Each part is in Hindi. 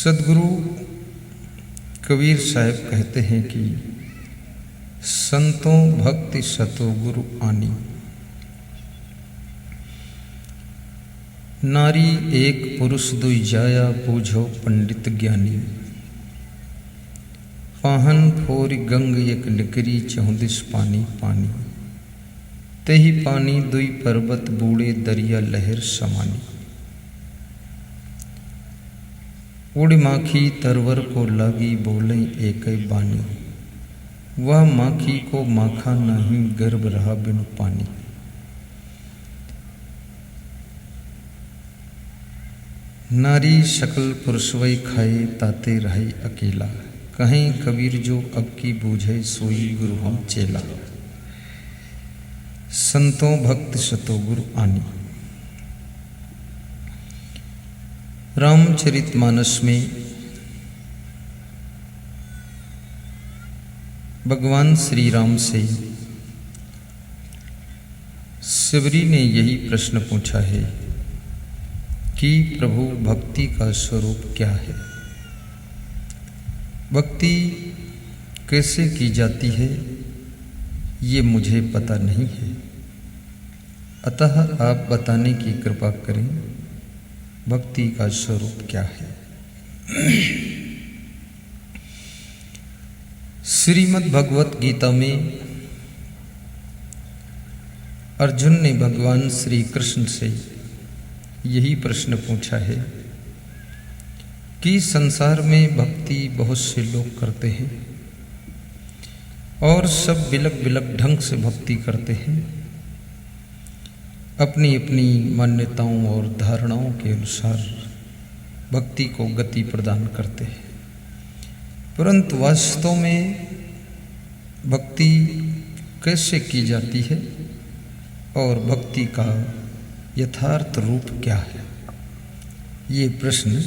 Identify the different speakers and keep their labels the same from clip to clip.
Speaker 1: सदगुरु कबीर साहब कहते हैं कि संतों भक्ति सतो गुरु आनी। नारी एक पुरुष दुई जाया बूझो पंडित ज्ञानी। पाहन फोर गंग एक निकरी चौदिस पानी पानी। तेही पानी दुई पर्वत बूढ़े दरिया लहर समानी। उड़ी माखी तरवर को लागी बोले एक बानी। वह माखी को माखा नहीं गर्भ रहा बिनु पानी। नारी सकल पुरुषवई खाए ताते रहे अकेला। कहीं कबीर जो अब की बूझे सोई गुरु हम चेला। संतों भक्त सतो गुरु आनी। रामचरितमानस में भगवान श्री राम से शिवरी ने यही प्रश्न पूछा है कि प्रभु भक्ति का स्वरूप क्या है, भक्ति कैसे की जाती है, ये मुझे पता नहीं है, अतः आप बताने की कृपा करें भक्ति का स्वरूप क्या है। श्रीमद् भगवत गीता में अर्जुन ने भगवान श्री कृष्ण से यही प्रश्न पूछा है कि संसार में भक्ति बहुत से लोग करते हैं और सब बिलक बिलक ढंग से भक्ति करते हैं, अपनी अपनी मान्यताओं और धारणाओं के अनुसार भक्ति को गति प्रदान करते हैं, परंतु वास्तव में भक्ति कैसे की जाती है और भक्ति का यथार्थ रूप क्या है, ये प्रश्न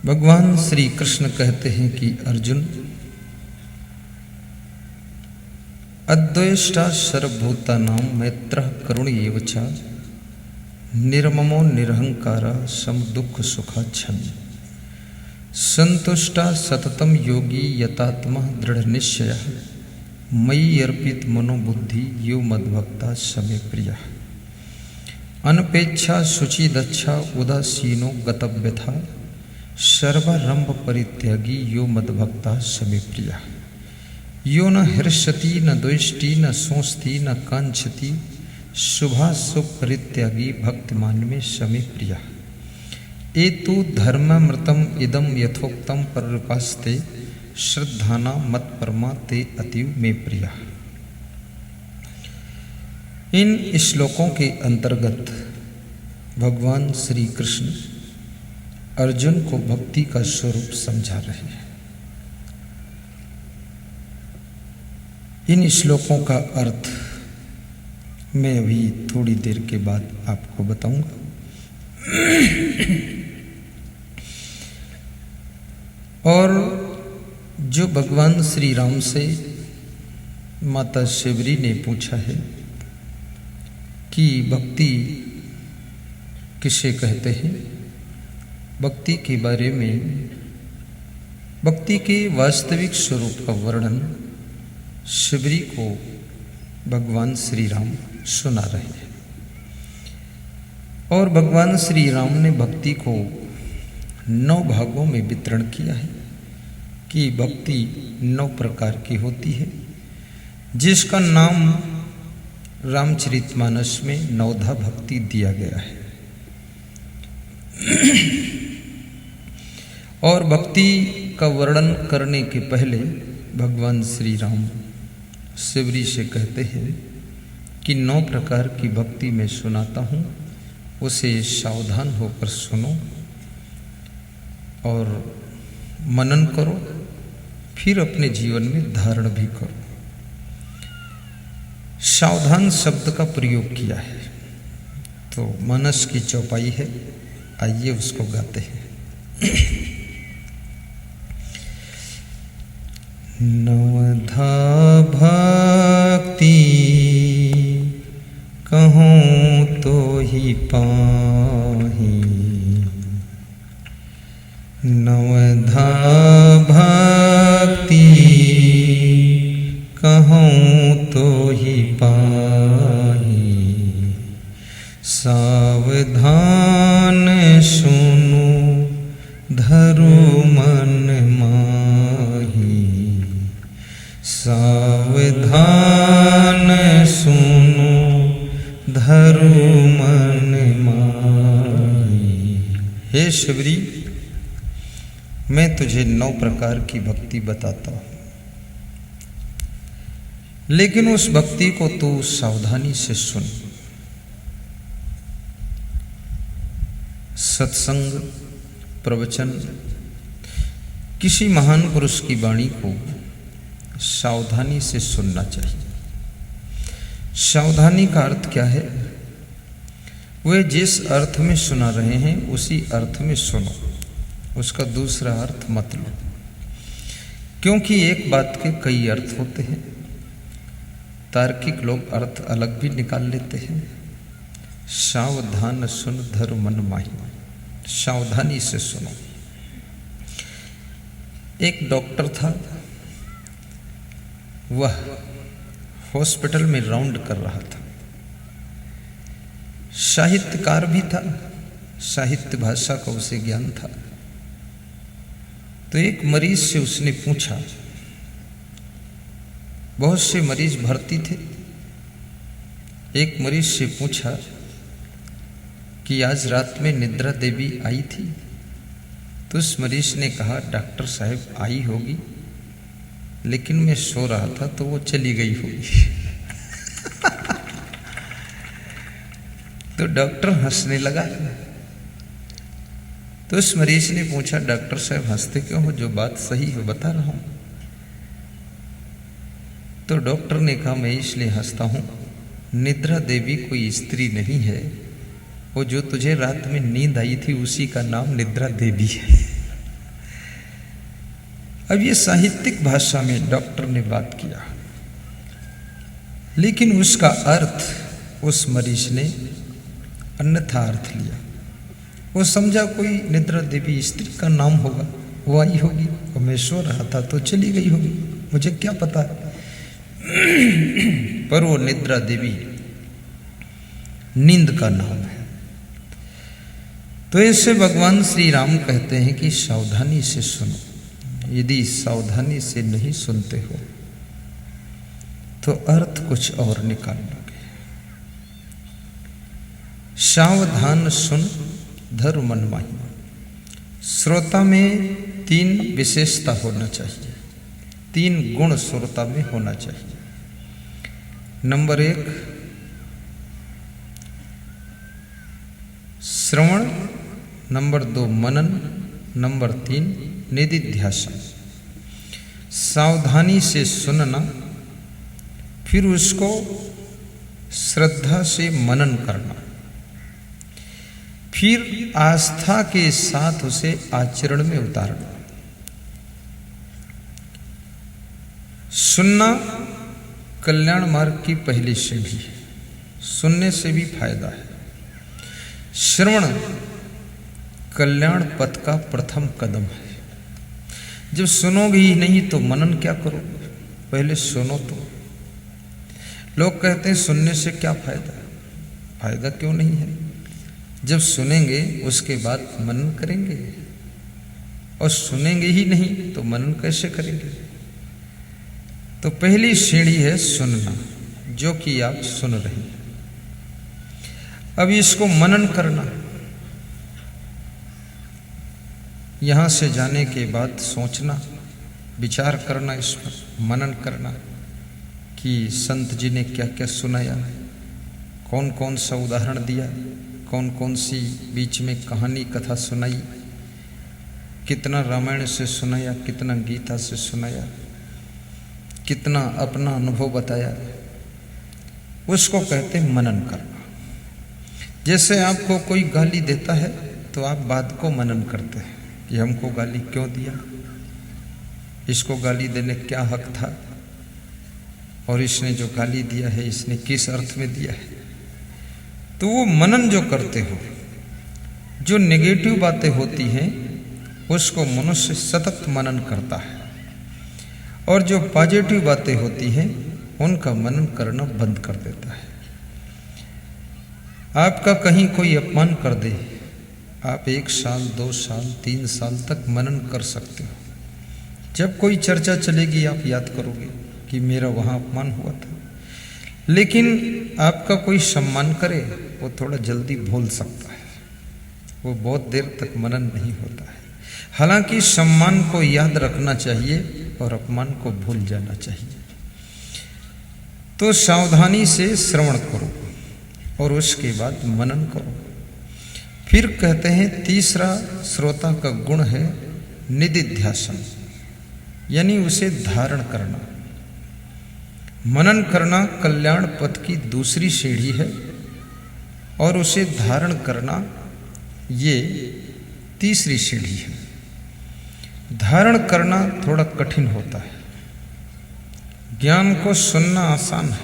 Speaker 1: भगवान श्री कृष्ण कहते हैं कि अर्जुन, अद्वेष्टा सर्वभूतानां मैत्रः करुण एव च निर्ममो निरहंकारा सम दुख सुखाच्छन् संतुष्टा सततम योगी यतात्मा दृढ़ निश्चयः मयि अर्पित मनोबुद्धि यो मद्भक्ता समे प्रियः अनपेक्षा शुचिदच्छा उदासीनो गतव्यथा सर्वारंभ परित्यागी यो मद्भक्ता समे प्रियः यो न हर्षति न द्वेष्टि न सोचति न कांक्षति शुभाशुभ परित्यागी भक्तिमान में समे प्रियः एतु धर्मामृतम इदम यथोक्तम परिपास्ते श्रद्धाना मत परमा ते अतीव में प्रियः। इन श्लोकों के अंतर्गत भगवान श्री कृष्ण अर्जुन को भक्ति का स्वरूप समझा रहे हैं। इन श्लोकों का अर्थ मैं अभी थोड़ी देर के बाद आपको बताऊंगा। और जो भगवान श्री राम से माता शिवरी ने पूछा है कि भक्ति किसे कहते हैं, भक्ति के बारे में, भक्ति के वास्तविक स्वरूप का वर्णन शिवरी को भगवान श्री राम सुना रहे हैं। और भगवान श्री राम ने भक्ति को 9 भागों में वितरण किया है कि भक्ति 9 प्रकार की होती है, जिसका नाम रामचरितमानस में नवधा भक्ति दिया गया है। और भक्ति का वर्णन करने के पहले भगवान श्री राम शिवरी से कहते हैं कि 9 प्रकार की भक्ति मैं सुनाता हूँ, उसे सावधान होकर सुनो और मनन करो, फिर अपने जीवन में धारण भी करो। सावधान शब्द का प्रयोग किया है तो मानस की चौपाई है, आइए उसको गाते हैं। नवधा भक्ति कहूँ तो ही पाही नवधा भक्ति कहूँ तो ही पाही, सावधान सुनो धरो मन माही, सावधान सुनो धरो मन माही। हे शिवरी, मैं तुझे 9 प्रकार की भक्ति बताता हूं, लेकिन उस भक्ति को तू सावधानी से सुन। सत्संग, प्रवचन, किसी महान पुरुष की वाणी को सावधानी से सुनना चाहिए। सावधानी का अर्थ क्या है? वे जिस अर्थ में सुना रहे हैं उसी अर्थ में सुनो, उसका दूसरा अर्थ मत लो, क्योंकि एक बात के कई अर्थ होते हैं। तार्किक लोग अर्थ अलग भी निकाल लेते हैं। सावधान सुन धर मन माही, सावधानी से सुनो। एक डॉक्टर था, वह हॉस्पिटल में राउंड कर रहा था। साहित्यकार भी था, साहित्य भाषा का उसे ज्ञान था। तो एक मरीज से उसने पूछा, बहुत से मरीज भर्ती थे, एक मरीज से पूछा कि आज रात में निद्रा देवी आई थी? तो उस मरीज ने कहा, डॉक्टर साहब आई होगी, लेकिन मैं सो रहा था तो वो चली गई होगी। तो डॉक्टर हंसने लगा। तो उस मरीज ने पूछा, डॉक्टर साहब हंसते क्यों हो? जो बात सही है बता रहा हूं। तो डॉक्टर ने कहा, मैं इसलिए हंसता हूं, निद्रा देवी कोई स्त्री नहीं है, वो जो तुझे रात में नींद आई थी उसी का नाम निद्रा देवी है। अब ये साहित्यिक भाषा में डॉक्टर ने बात किया, लेकिन उसका अर्थ उस मरीज ने अन्यथा अर्थ लिया। वो समझा कोई निद्रा देवी स्त्री का नाम होगा, वो आई होगी, और मैं सो रहा था तो चली गई होगी, मुझे क्या पता। पर वो निद्रा देवी नींद का नाम है। तो ऐसे भगवान श्री राम कहते हैं कि सावधानी से सुनो। यदि सावधानी से नहीं सुनते हो तो अर्थ कुछ और निकाल लोगे। सावधान सुन धर मन माही। श्रोता में 3 विशेषता होना चाहिए, 3 गुण श्रोता में होना चाहिए। नंबर 1 श्रवण, नंबर 2 मनन, नंबर 3 निदिध्यासन। सावधानी से सुनना, फिर उसको श्रद्धा से मनन करना, फिर आस्था के साथ उसे आचरण में उतारना। सुनना कल्याण मार्ग की पहली सीढ़ी है, सुनने से भी फायदा है। श्रवण कल्याण पथ का प्रथम कदम है। जब सुनोगे ही नहीं तो मनन क्या करोगे? पहले सुनो तो। लोग कहते हैं सुनने से क्या फायदा? फायदा क्यों नहीं है? जब सुनेंगे उसके बाद मनन करेंगे, और सुनेंगे ही नहीं तो मनन कैसे करेंगे? तो पहली सीढ़ी है सुनना, जो कि आप सुन रहे हैं। अब इसको मनन करना। यहां से जाने के बाद सोचना, विचार करना, इस पर मनन करना कि संत जी ने क्या क्या सुनाया, कौन कौन सा उदाहरण दिया, कौन कौन सी बीच में कहानी कथा सुनाई, कितना रामायण से सुनाया, कितना गीता से सुनाया, कितना अपना अनुभव बताया। उसको कहते हैं मनन करना। जैसे आपको कोई गाली देता है तो आप बात को मनन करते हैं कि हमको गाली क्यों दिया, इसको गाली देने क्या हक था, और इसने जो गाली दिया है इसने किस अर्थ में दिया है। तो वो मनन जो करते हो, जो नेगेटिव बातें होती हैं उसको मनुष्य सतत मनन करता है, और जो पॉजिटिव बातें होती हैं उनका मनन करना बंद कर देता है। आपका कहीं कोई अपमान कर दे, आप 1 साल 2 साल 3 साल तक मनन कर सकते हो। जब कोई चर्चा चलेगी आप याद करोगे कि मेरा वहाँ अपमान हुआ था। लेकिन आपका कोई सम्मान करे वो थोड़ा जल्दी भूल सकता है, वो बहुत देर तक मनन नहीं होता है। हालांकि सम्मान को याद रखना चाहिए और अपमान को भूल जाना चाहिए। तो सावधानी से श्रवण करो और उसके बाद मनन करो। फिर कहते हैं तीसरा श्रोता का गुण है निदिध्यासन, यानी उसे धारण करना। मनन करना कल्याण पथ की दूसरी सीढ़ी है और उसे धारण करना ये तीसरी सीढ़ी है। धारण करना थोड़ा कठिन होता है। ज्ञान को सुनना आसान है,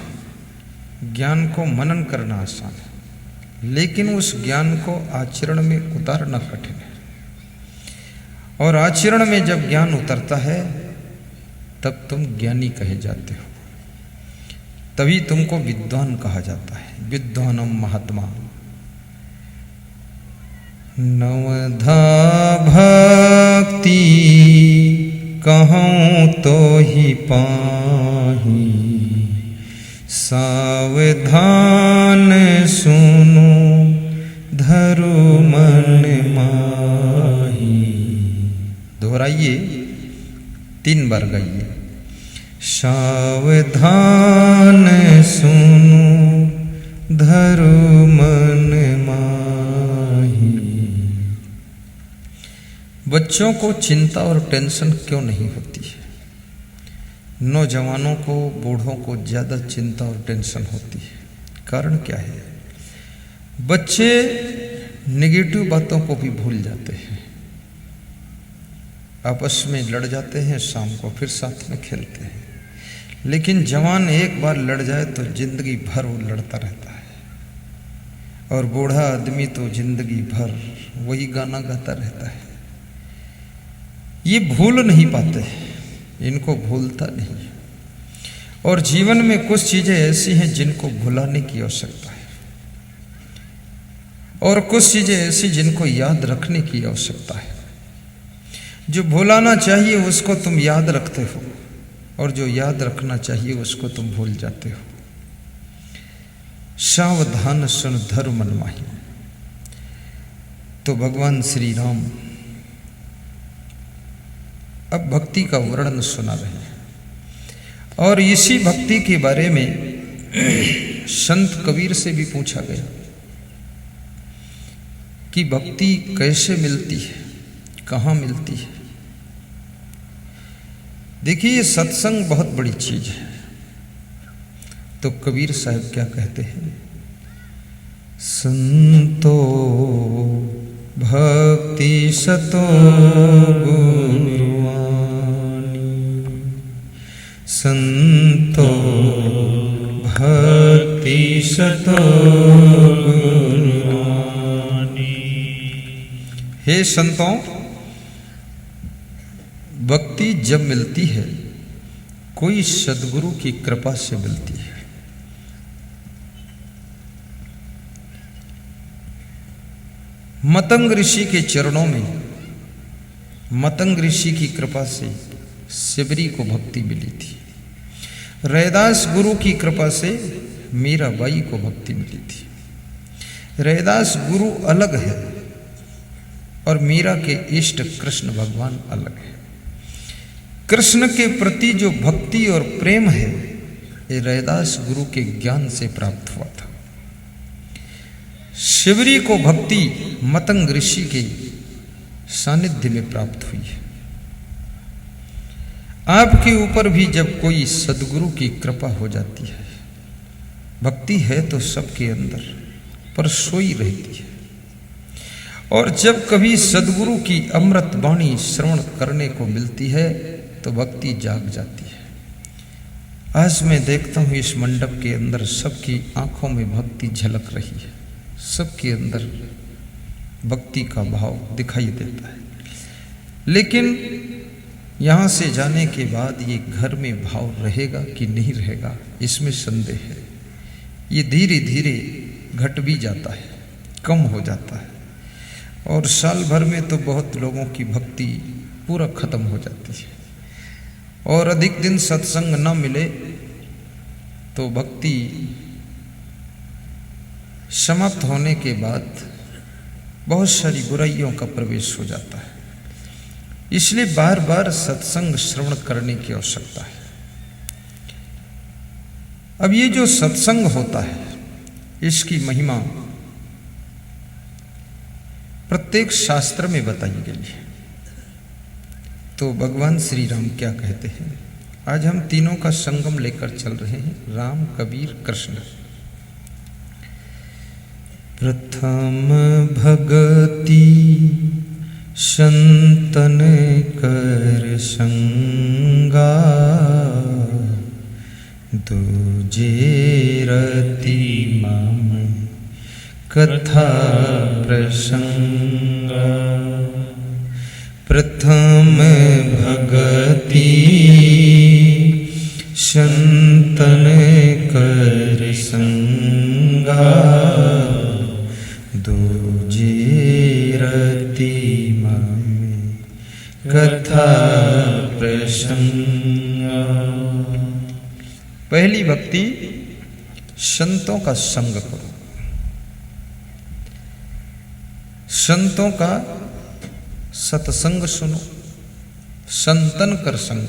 Speaker 1: ज्ञान को मनन करना आसान है, लेकिन उस ज्ञान को आचरण में उतारना कठिन है। और आचरण में जब ज्ञान उतरता है तब तुम ज्ञानी कहे जाते हो, तभी तुमको विद्वान कहा जाता है। विद्वानम महात्मा। नवधा भक्ति कहूँ तो ही पाही, सावधान सुनो धरु मन माही। दोहराइए, 3 बार गाइए। सावधान सुनो धरु मन माही। बच्चों को चिंता और टेंशन क्यों नहीं होती है? नौजवानों को, बूढ़ों को ज़्यादा चिंता और टेंशन होती है। कारण क्या है? बच्चे नेगेटिव बातों को भी भूल जाते हैं, आपस में लड़ जाते हैं, शाम को फिर साथ में खेलते हैं। लेकिन जवान एक बार लड़ जाए तो जिंदगी भर वो लड़ता रहता है, और बूढ़ा आदमी तो जिंदगी भर वही गाना गाता रहता है। ये भूल नहीं पाते, इनको भूलता नहीं। और जीवन में कुछ चीजें ऐसी हैं जिनको भुलाने की आवश्यकता है, और कुछ चीजें ऐसी जिनको याद रखने की आवश्यकता है। जो भुलाना चाहिए उसको तुम याद रखते हो, और जो याद रखना चाहिए उसको तुम भूल जाते हो। सावधान सुन धरु मन माही। तो भगवान श्री राम अब भक्ति का वर्णन सुना रहे हैं, और इसी भक्ति के बारे में संत कबीर से भी पूछा गया कि भक्ति कैसे मिलती है, कहाँ मिलती है। देखिए, ये सत्संग बहुत बड़ी चीज है। तो कबीर साहब क्या कहते हैं? संतो भक्ति सतो गुरुवानी, संतो भक्ति सतो गुरुवानी। हे संतों, भक्ति जब मिलती है कोई सद्गुरु की कृपा से मिलती है। मतंग ऋषि के चरणों में, मतंग ऋषि की कृपा से शिवरी को भक्ति मिली थी। रैदास गुरु की कृपा से मीराबाई को भक्ति मिली थी। रैदास गुरु अलग है और मीरा के इष्ट कृष्ण भगवान अलग है। कृष्ण के प्रति जो भक्ति और प्रेम है ये रैदास गुरु के ज्ञान से प्राप्त हुआ था। शिवरी को भक्ति मतंग ऋषि के सानिध्य में प्राप्त हुई है। आपके ऊपर भी जब कोई सद्गुरु की कृपा हो जाती है, भक्ति है तो सबके अंदर पर सोई रहती है। और जब कभी सद्गुरु की अमृत वाणी श्रवण करने को मिलती है तो भक्ति जाग जाती है। आज मैं देखता हूँ इस मंडप के अंदर सबकी आंखों में भक्ति झलक रही है, सबके अंदर भक्ति का भाव दिखाई देता है। लेकिन यहाँ से जाने के बाद ये घर में भाव रहेगा कि नहीं रहेगा, इसमें संदेह है। ये धीरे धीरे घट भी जाता है, कम हो जाता है, और साल भर में तो बहुत लोगों की भक्ति पूरा खत्म हो जाती है। और अधिक दिन सत्संग न मिले तो भक्ति समाप्त होने के बाद बहुत सारी बुराइयों का प्रवेश हो जाता है। इसलिए बार बार सत्संग श्रवण करने की आवश्यकता है। अब ये जो सत्संग होता है, इसकी महिमा प्रत्येक शास्त्र में बताई गई है। तो भगवान श्री राम क्या कहते हैं? आज हम तीनों का संगम लेकर चल रहे हैं, राम, कबीर, कृष्ण। प्रथम भगति संतन कर संगा, दूजे रति मम कथा प्रसंगा। प्रथम भगति संतन कर संगा, दूजे रति मम कथा प्रसंगा। पहली भक्ति, संतों का संग करो, संतों का सत्संग सुनो, संतन कर संग।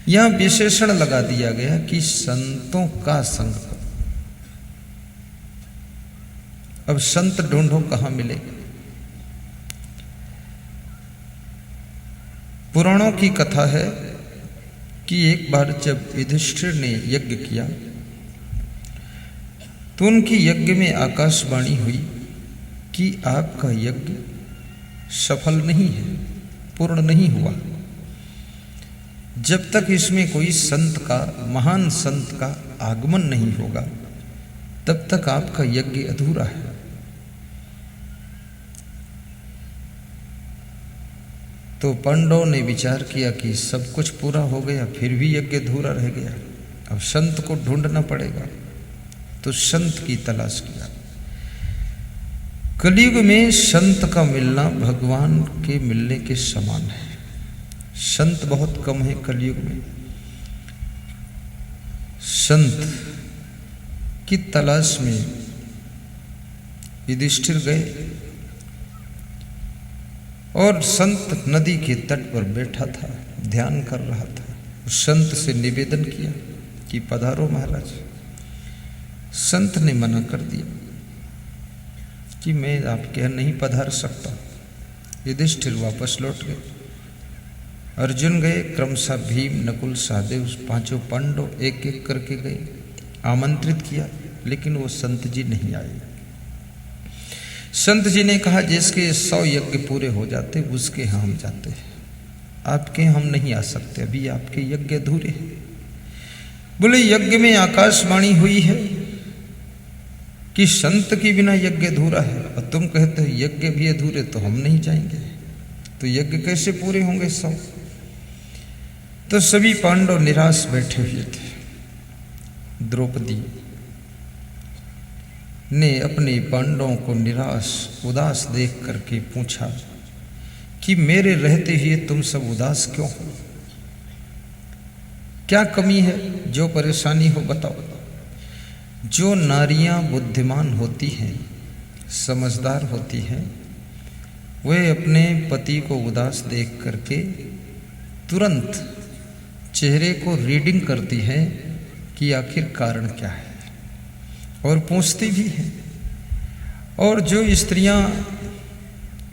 Speaker 1: यह विशेषण लगा दिया गया कि संतों का संग करो। अब संत ढूंढो, कहां मिलेगा? पुराणों की कथा है कि एक बार जब युधिष्ठिर ने यज्ञ किया तो उनकी यज्ञ में आकाशवाणी हुई कि आपका यज्ञ सफल नहीं है, पूर्ण नहीं हुआ। जब तक इसमें कोई संत का, महान संत का आगमन नहीं होगा, तब तक आपका यज्ञ अधूरा है। तो पांडवों ने विचार किया कि सब कुछ पूरा हो गया, फिर भी यज्ञ अधूरा रह गया, अब संत को ढूंढना पड़ेगा। तो संत की तलाश किया। कलयुग में संत का मिलना भगवान के मिलने के समान है। संत बहुत कम है कलयुग में। संत की तलाश में युधिष्ठिर गए और संत नदी के तट पर बैठा था, ध्यान कर रहा था। उस संत से निवेदन किया कि पधारो महाराज। संत ने मना कर दिया कि मैं आपके यहाँ नहीं पधार सकता। युधिष्ठिर वापस लौट गए। अर्जुन गए, क्रमशः भीम, नकुल, सहदेव, पांचों पांडव एक एक करके गए, आमंत्रित किया, लेकिन वो संत जी नहीं आए। संत जी ने कहा जिसके 100 यज्ञ पूरे हो जाते उसके यहाँ हम जाते हैं, आपके हम नहीं आ सकते, अभी आपके यज्ञ अधूरे हैं। बोले यज्ञ में आकाशवाणी हुई है कि संत के बिना यज्ञ अधूरा है, और तुम कहते हो यज्ञ भी अधूरे, तो हम नहीं जाएंगे, तो यज्ञ कैसे पूरे होंगे 100? तो सभी पांडव निराश बैठे हुए थे। द्रौपदी ने अपने पांडवों को निराश, उदास देख करके पूछा कि मेरे रहते हुए तुम सब उदास क्यों हो? क्या कमी है? जो परेशानी हो बताओ। जो नारियां बुद्धिमान होती हैं, समझदार होती हैं, वे अपने पति को उदास देख करके तुरंत चेहरे को रीडिंग करती हैं कि आखिर कारण क्या है, और पूछती भी हैं। और जो स्त्रियां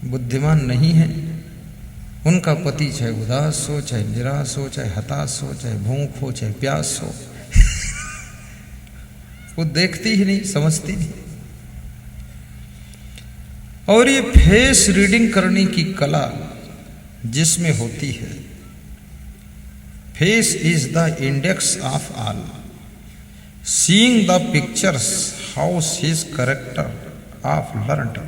Speaker 1: बुद्धिमान नहीं हैं, उनका पति चाहे उदास हो, चाहे निराश हो, चाहे हताश हो, चाहे भूख हो, चाहे प्यास हो, वो देखती ही नहीं, समझती नहीं। और ये फेस रीडिंग करने की कला जिसमें होती है, face is the index of all, seeing the pictures house his character of learned.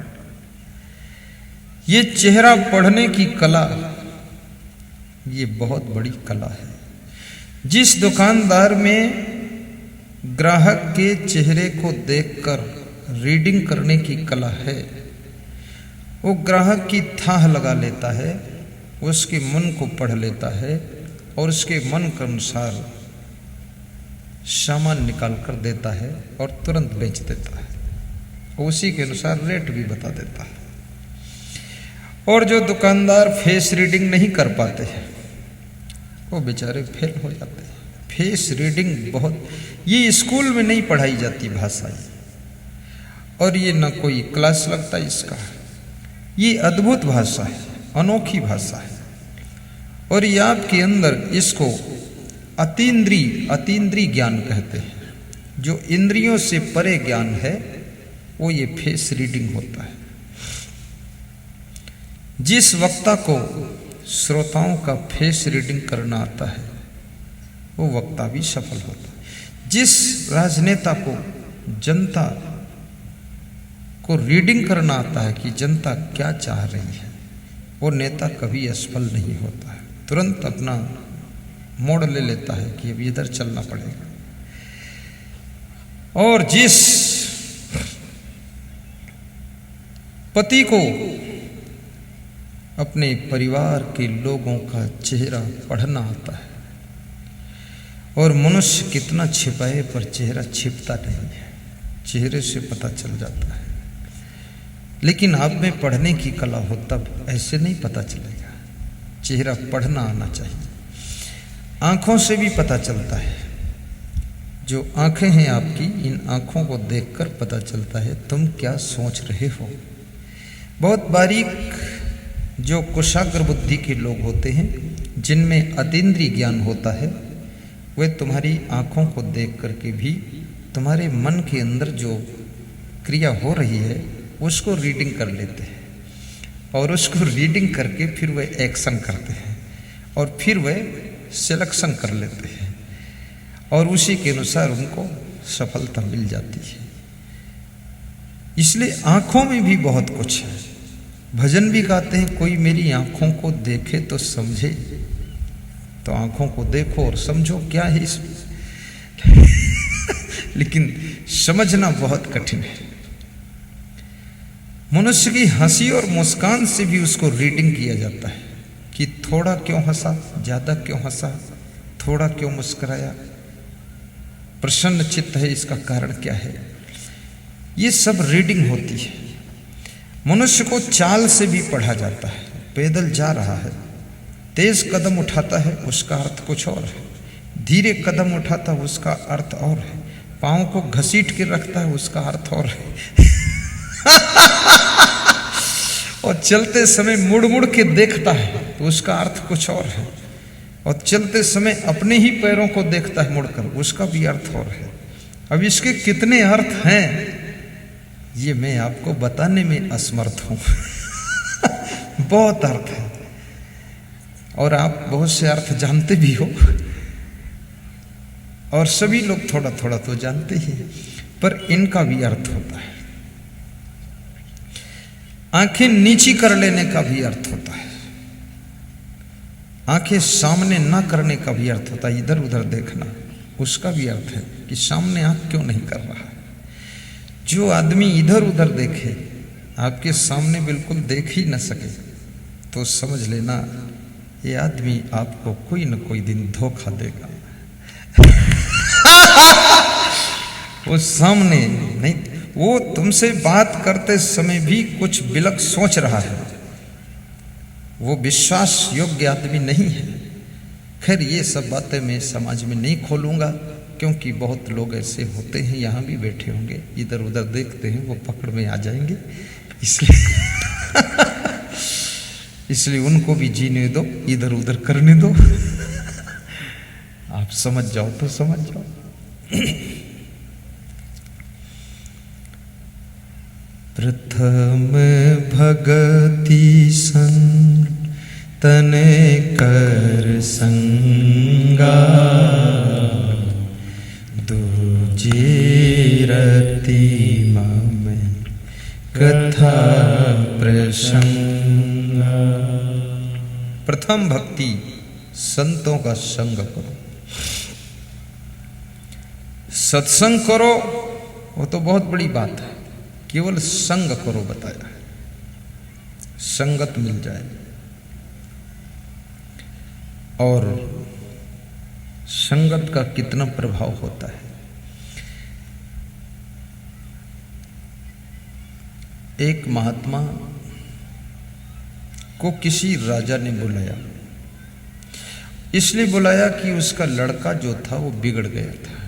Speaker 1: ये चेहरा पढ़ने की कला ये बहुत बड़ी कला है। जिस दुकानदार में ग्राहक के चेहरे को देखकर रीडिंग करने की कला है, वो ग्राहक की थाह लगा लेता है, उसके मन को पढ़ लेता है और उसके मन के अनुसार सामान निकाल कर देता है और तुरंत बेच देता है, उसी के अनुसार रेट भी बता देता है। और जो दुकानदार फेस रीडिंग नहीं कर पाते हैं वो बेचारे फेल हो जाते हैं। फेस रीडिंग बहुत, ये स्कूल में नहीं पढ़ाई जाती भाषा, और ये न कोई क्लास लगता इसका। ये अद्भुत भाषा है, अनोखी भाषा है, और ये आपके अंदर इसको अतीन्द्रिय ज्ञान कहते हैं। जो इंद्रियों से परे ज्ञान है वो ये फेस रीडिंग होता है। जिस वक्ता को श्रोताओं का फेस रीडिंग करना आता है वो वक्ता भी सफल होता है। जिस राजनेता को जनता को रीडिंग करना आता है कि जनता क्या चाह रही है, वो नेता कभी असफल नहीं होता है। तुरंत अपना मोड़ ले लेता है कि अब इधर चलना पड़ेगा। और जिस पति को अपने परिवार के लोगों का चेहरा पढ़ना आता है, और मनुष्य कितना छिपाए पर चेहरा छिपता नहीं है, चेहरे से पता चल जाता है। लेकिन आप में पढ़ने की कला हो तब ऐसे नहीं पता चलेगा, चेहरा पढ़ना आना चाहिए। आंखों से भी पता चलता है। जो आंखें हैं आपकी, इन आंखों को देखकर पता चलता है तुम क्या सोच रहे हो। बहुत बारीक जो कुशाग्र बुद्धि के लोग होते हैं, जिनमें अतीन्द्रिय ज्ञान होता है, वे तुम्हारी आंखों को देख करके भी तुम्हारे मन के अंदर जो क्रिया हो रही है उसको रीडिंग कर लेते हैं, और उसको रीडिंग करके फिर वे एक्शन करते हैं, और फिर वे सिलेक्शन कर लेते हैं, और उसी के अनुसार उनको सफलता मिल जाती है। इसलिए आंखों में भी बहुत कुछ है। भजन भी गाते हैं, कोई मेरी आंखों को देखे तो समझे। तो आंखों को देखो और समझो क्या है इसमें। लेकिन समझना बहुत कठिन है। मनुष्य की हंसी और मुस्कान से भी उसको रीडिंग किया जाता है कि थोड़ा क्यों हंसा, ज्यादा क्यों हंसा, थोड़ा क्यों मुस्कुराया, प्रसन्न चित्त है, इसका कारण क्या है। ये सब रीडिंग होती है। मनुष्य को चाल से भी पढ़ा जाता है। पैदल जा रहा है, तेज कदम उठाता है, उसका अर्थ कुछ और है। धीरे कदम उठाता है, उसका अर्थ और है। पाँव को घसीट के रखता है, उसका अर्थ और है। और चलते समय मुड़ मुड़ के देखता है तो उसका अर्थ कुछ और है। और चलते समय अपने ही पैरों को देखता है मुड़कर, उसका भी अर्थ और है। अब इसके कितने अर्थ हैं ये मैं आपको बताने में असमर्थ हूं। बहुत अर्थ है, और आप बहुत से अर्थ जानते भी हो, और सभी लोग थोड़ा थोड़ा तो जानते ही हैं, पर इनका भी अर्थ होता है। आंखें नीची कर लेने का भी अर्थ होता है। आंखें सामने ना करने का भी अर्थ होता है। इधर उधर देखना, उसका भी अर्थ है कि सामने आंख क्यों नहीं कर रहा है। जो आदमी इधर उधर देखे, आपके सामने बिल्कुल देख ही न सके, तो समझ लेना ये आदमी आपको कोई न कोई दिन धोखा देगा। वो सामने नहीं, वो तुमसे बात करते समय भी कुछ बिलक सोच रहा है, वो विश्वास योग्य आदमी नहीं है। खैर ये सब बातें मैं समाज में नहीं खोलूंगा, क्योंकि बहुत लोग ऐसे होते हैं, यहाँ भी बैठे होंगे, इधर उधर देखते हैं, वो पकड़ में आ जाएंगे। इसलिए उनको भी जीने दो, इधर उधर करने दो। आप समझ जाओ तो समझ जाओ। प्रथम भगति संतन कर संगा, दूजे रति मम कथा प्रसंगा। प्रथम भक्ति संतों का संग करो। सत्संग करो वो तो बहुत बड़ी बात है, केवल संग करो बताया है, संगत मिल जाए। और संगत का कितना प्रभाव होता है। एक महात्मा को किसी राजा ने बुलाया, इसलिए बुलाया कि उसका लड़का जो था वो बिगड़ गया था।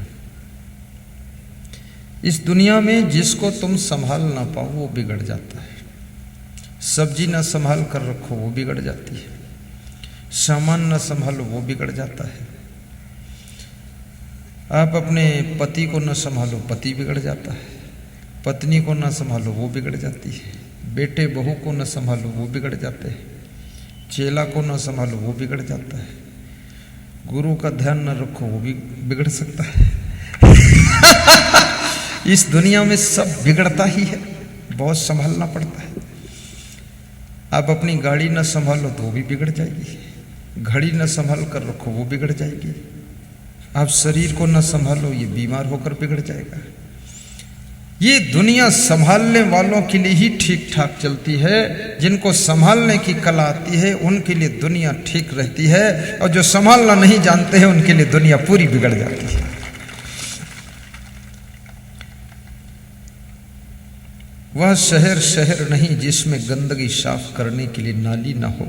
Speaker 1: इस दुनिया में जिसको तुम संभाल ना पाओ वो बिगड़ जाता है। सब्जी ना संभाल कर रखो वो बिगड़ जाती है, सामान ना संभालो वो बिगड़ जाता है। आप अपने पति को न संभालो पति बिगड़ जाता है, पत्नी को न संभालो वो बिगड़ जाती है, बेटे बहू को न संभालो वो बिगड़ जाते हैं, चेला को न संभालो वो बिगड़ जाता है, गुरु का ध्यान न रखो वो भी बिगड़ सकता है। इस दुनिया में सब बिगड़ता ही है, बहुत संभालना पड़ता है। आप अपनी गाड़ी न संभालो तो वो भी बिगड़ जाएगी, घड़ी न संभाल कर रखो वो बिगड़ जाएगी, आप शरीर को न संभालो ये बीमार होकर बिगड़ जाएगा। ये दुनिया संभालने वालों के लिए ही ठीक ठाक चलती है, जिनको संभालने की कला आती है उनके लिए दुनिया ठीक रहती है, और जो संभालना नहीं जानते हैं उनके लिए दुनिया पूरी बिगड़ जाती है। वह शहर शहर नहीं जिसमें गंदगी साफ करने के लिए नाली ना हो,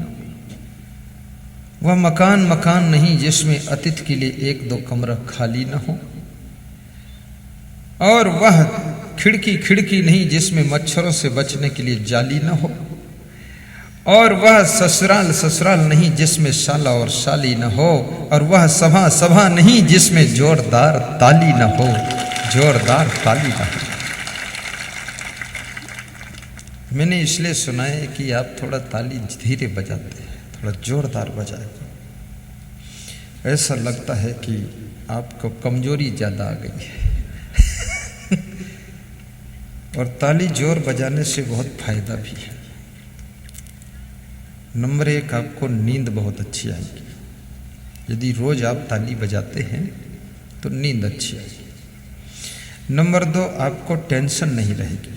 Speaker 1: वह मकान मकान नहीं जिसमें अतिथि के लिए एक दो कमरा खाली ना हो, और वह खिड़की खिड़की नहीं जिसमें मच्छरों से बचने के लिए जाली ना हो, और वह ससुराल ससुराल नहीं जिसमें साला और साली ना हो, और वह सभा सभा नहीं जिसमें जोरदार ताली ना हो, जोरदार ताली ना हो। मैंने इसलिए सुना है कि आप थोड़ा ताली धीरे बजाते हैं, थोड़ा जोरदार बजाए, ऐसा लगता है कि आपको कमजोरी ज़्यादा आ गई है। और ताली जोर बजाने से बहुत फायदा भी है। नंबर एक, आपको नींद बहुत अच्छी आएगी। यदि रोज आप ताली बजाते हैं तो नींद अच्छी आएगी। नंबर दो, आपको टेंशन नहीं रहेगी।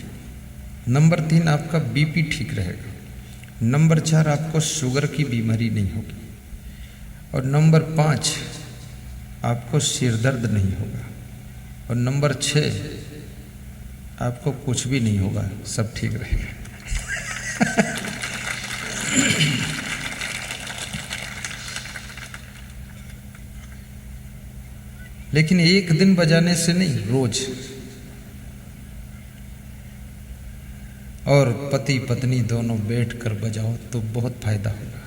Speaker 1: नंबर तीन, आपका बीपी ठीक रहेगा। नंबर चार, आपको शुगर की बीमारी नहीं होगी। और नंबर पाँच, आपको सिर दर्द नहीं होगा। और नंबर छः, आपको कुछ भी नहीं होगा, सब ठीक रहेगा। लेकिन एक दिन बजाने से नहीं, रोज। और पति पत्नी दोनों बैठकर बजाओ तो बहुत फायदा होगा।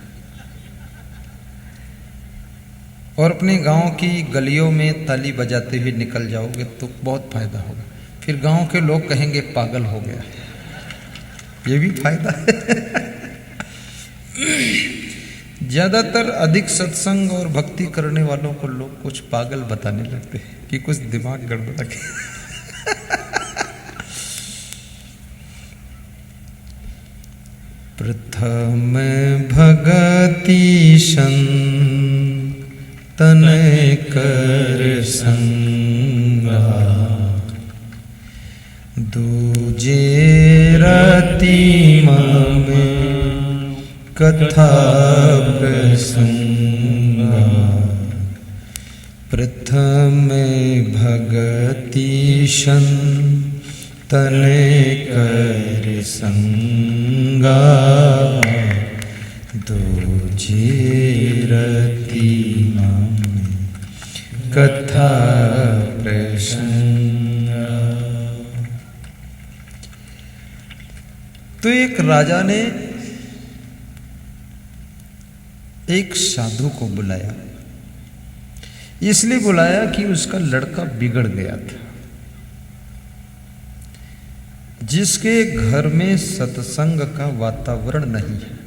Speaker 1: और अपने गांव की गलियों में ताली बजाते हुए निकल जाओगे तो बहुत फायदा होगा। फिर गांव के लोग कहेंगे पागल हो गया, ये भी फायदा है। ज्यादातर अधिक सत्संग और भक्ति करने वालों को लोग कुछ पागल बताने लगते हैं कि कुछ दिमाग गड़बड़ा के। प्रथम भगति तन कर संगा, दूजे रति में कथा प्रसंगा। प्रथम भगति तन कर संगा, दूजे रति में कथा प्रसंगा। तो एक राजा ने एक साधु को बुलाया, इसलिए बुलाया कि उसका लड़का बिगड़ गया था। जिसके घर में सत्संग का वातावरण नहीं है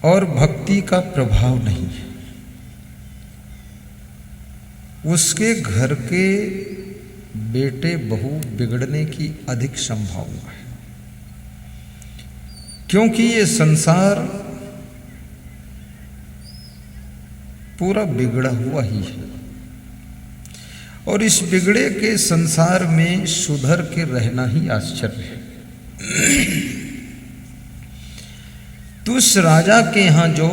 Speaker 1: और भक्ति का प्रभाव नहीं है, उसके घर के बेटे बहू बिगड़ने की अधिक संभावना है। क्योंकि ये संसार पूरा बिगड़ा हुआ ही है, और इस बिगड़े के संसार में सुधर के रहना ही आश्चर्य है। तो उस राजा के यहां जो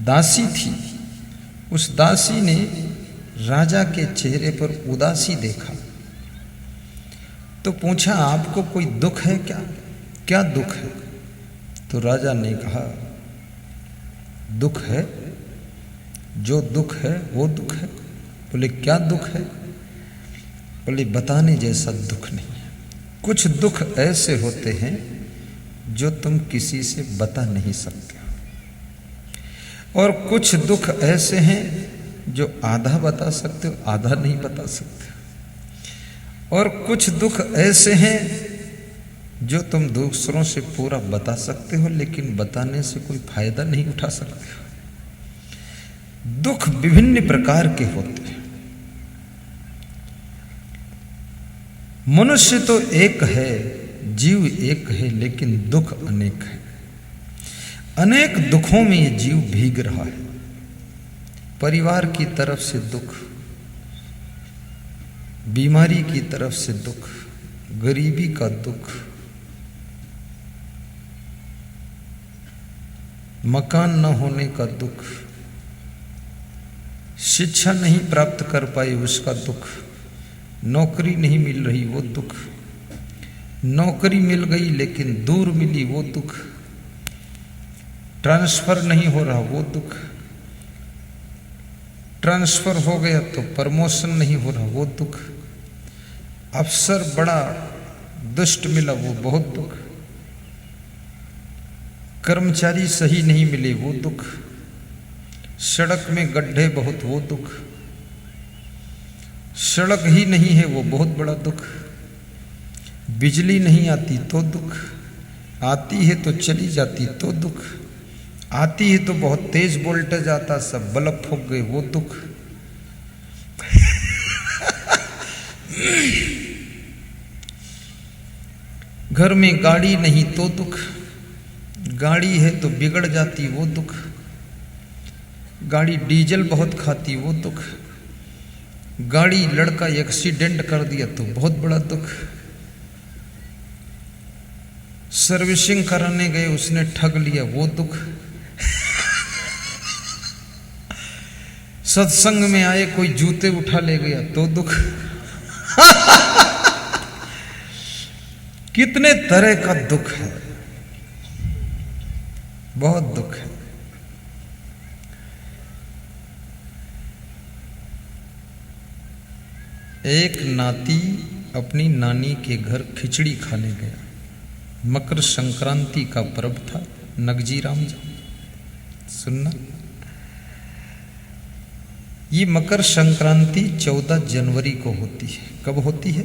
Speaker 1: दासी थी, उस दासी ने राजा के चेहरे पर उदासी देखा, तो पूछा आपको कोई दुख है क्या? क्या दुख है? तो राजा ने कहा दुख है, जो दुख है वो दुख है। बोले क्या दुख है? बोले बताने जैसा दुख नहीं है। कुछ दुख ऐसे होते हैं जो तुम किसी से बता नहीं सकते, और कुछ दुख ऐसे हैं जो आधा बता सकते हो, आधा नहीं बता सकते, और कुछ दुख ऐसे हैं जो तुम दूसरों से पूरा बता सकते हो, लेकिन बताने से कोई फायदा नहीं उठा सकते हो। दुख विभिन्न प्रकार के होते हैं। मनुष्य तो एक है, जीव एक है, लेकिन दुख अनेक है। अनेक दुखों में ये जीव भीग रहा है। परिवार की तरफ से दुख, बीमारी की तरफ से दुख, गरीबी का दुख, मकान न होने का दुख, शिक्षा नहीं प्राप्त कर पाई उसका दुख, नौकरी नहीं मिल रही वो दुख, नौकरी मिल गई लेकिन दूर मिली वो दुख, ट्रांसफर नहीं हो रहा वो दुख, ट्रांसफर हो गया तो प्रमोशन नहीं हो रहा वो दुख, अफसर बड़ा दुष्ट मिला वो बहुत दुख, कर्मचारी सही नहीं मिले वो दुख, सड़क में गड्ढे बहुत वो दुख, सड़क ही नहीं है वो बहुत बड़ा दुख, बिजली नहीं आती तो दुख, आती है तो चली जाती तो दुख, आती है तो बहुत तेज वोल्टेज आता, सब बल्ब फूक गए वो दुख। घर में गाड़ी नहीं तो दुख, गाड़ी है तो बिगड़ जाती वो दुख, गाड़ी डीजल बहुत खाती वो दुख, गाड़ी लड़का एक्सीडेंट कर दिया तो बहुत बड़ा दुख, सर्विसिंग कराने गए उसने ठग लिया वो दुख, सत्संग में आए कोई जूते उठा ले गया तो दुख। कितने तरह का दुख है, बहुत दुख है। एक नाती अपनी नानी के घर खिचड़ी खाने गया। मकर संक्रांति का पर्व था, नगजी राम जी सुनना। ये मकर संक्रांति 14 जनवरी को होती है। कब होती है?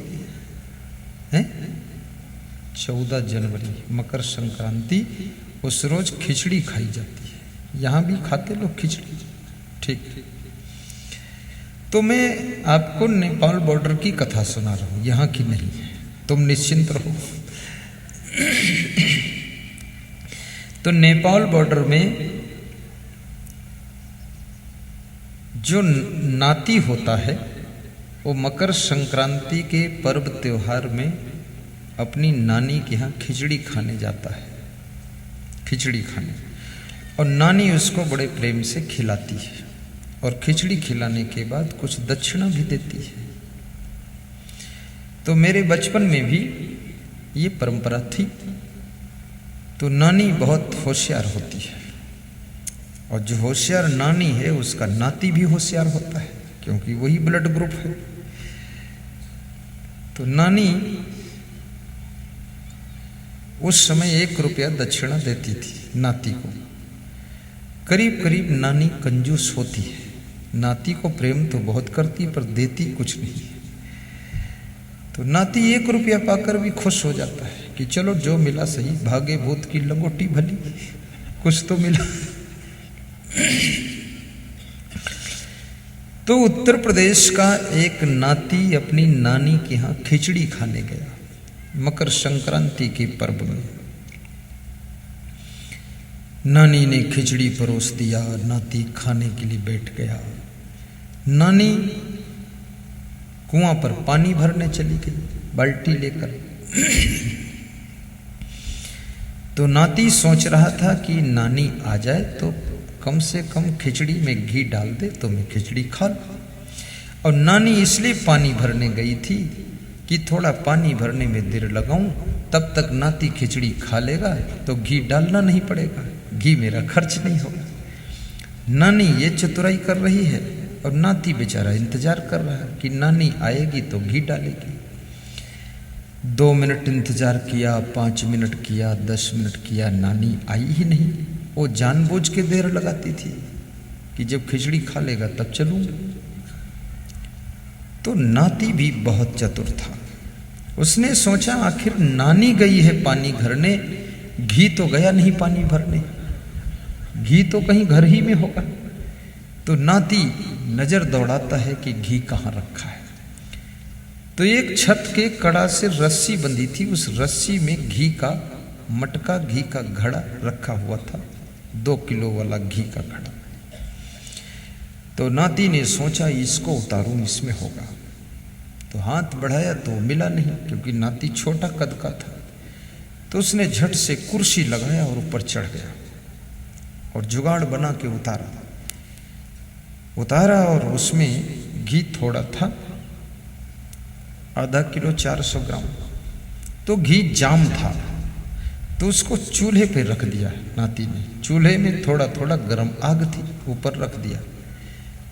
Speaker 1: 14 जनवरी मकर संक्रांति। उस रोज खिचड़ी खाई जाती है। यहाँ भी खाते लोग खिचड़ी, ठीक। तो मैं आपको नेपाल बॉर्डर की कथा सुना रहा हूँ, यहाँ की नहीं है, तुम निश्चिंत रहो। तो नेपाल बॉर्डर में जो नाती होता है वो मकर संक्रांति के पर्व त्योहार में अपनी नानी के यहाँ खिचड़ी खाने जाता है, खिचड़ी खाने, और नानी उसको बड़े प्रेम से खिलाती है, और खिचड़ी खिलाने के बाद कुछ दक्षिणा भी देती है। तो मेरे बचपन में भी ये परंपरा थी। तो नानी बहुत होशियार होती है, और जो होशियार नानी है उसका नाती भी होशियार होता है, क्योंकि वही ब्लड ग्रुप है। तो नानी उस समय 1 रुपया दक्षिणा देती थी नाती को। करीब करीब नानी कंजूस होती है, नाती को प्रेम तो बहुत करती पर देती कुछ नहीं। तो नाती 1 रुपया पाकर भी खुश हो जाता है कि चलो जो मिला सही, भागे भूत की लंगोटी भली, कुछ तो मिला। तो उत्तर प्रदेश का एक नाती अपनी नानी के यहाँ खिचड़ी खाने गया मकर संक्रांति के पर्व में। नानी ने खिचड़ी परोस दिया, नाती खाने के लिए बैठ गया। नानी कुआं पर पानी भरने चली गई बाल्टी लेकर। तो नाती सोच रहा था कि नानी आ जाए तो कम से कम खिचड़ी में घी डाल दे तो मैं खिचड़ी खा लूं। और नानी इसलिए पानी भरने गई थी कि थोड़ा पानी भरने में देर लगाऊं, तब तक नाती खिचड़ी खा लेगा तो घी डालना नहीं पड़ेगा, घी मेरा खर्च नहीं होगा। नानी ये चतुराई कर रही है और नाती बेचारा इंतजार कर रहा है कि नानी आएगी तो घी डालेगी। 2 मिनट इंतजार किया, 5 मिनट किया, 10 मिनट किया, नानी आई ही नहीं। वो जानबूझ के देर लगाती थी कि जब खिचड़ी खा लेगा तब चलूंगा। तो नाती भी बहुत चतुर था। उसने सोचा आखिर नानी गई है पानी भरने, घी तो गया नहीं पानी भरने, घी तो कहीं घर ही में होगा। तो नाती नजर दौड़ाता है कि घी कहाँ रखा है। तो एक छत के कड़ा से रस्सी बंधी थी, उस रस्सी में घी का मटका, घी का घड़ा रखा हुआ था, 2 किलो वाला घी का घड़ा। तो नाती ने सोचा इसको उतारूं, इसमें होगा। तो हाथ बढ़ाया तो मिला नहीं, क्योंकि नाती छोटा कद का था। तो उसने झट से कुर्सी लगाया और ऊपर चढ़ गया और जुगाड़ बना के उतारा और उसमें घी थोड़ा था, आधा किलो 400 ग्राम। तो घी जाम था, तो उसको चूल्हे पे रख दिया नाती ने। चूल्हे में थोड़ा थोड़ा गर्म आग थी, ऊपर रख दिया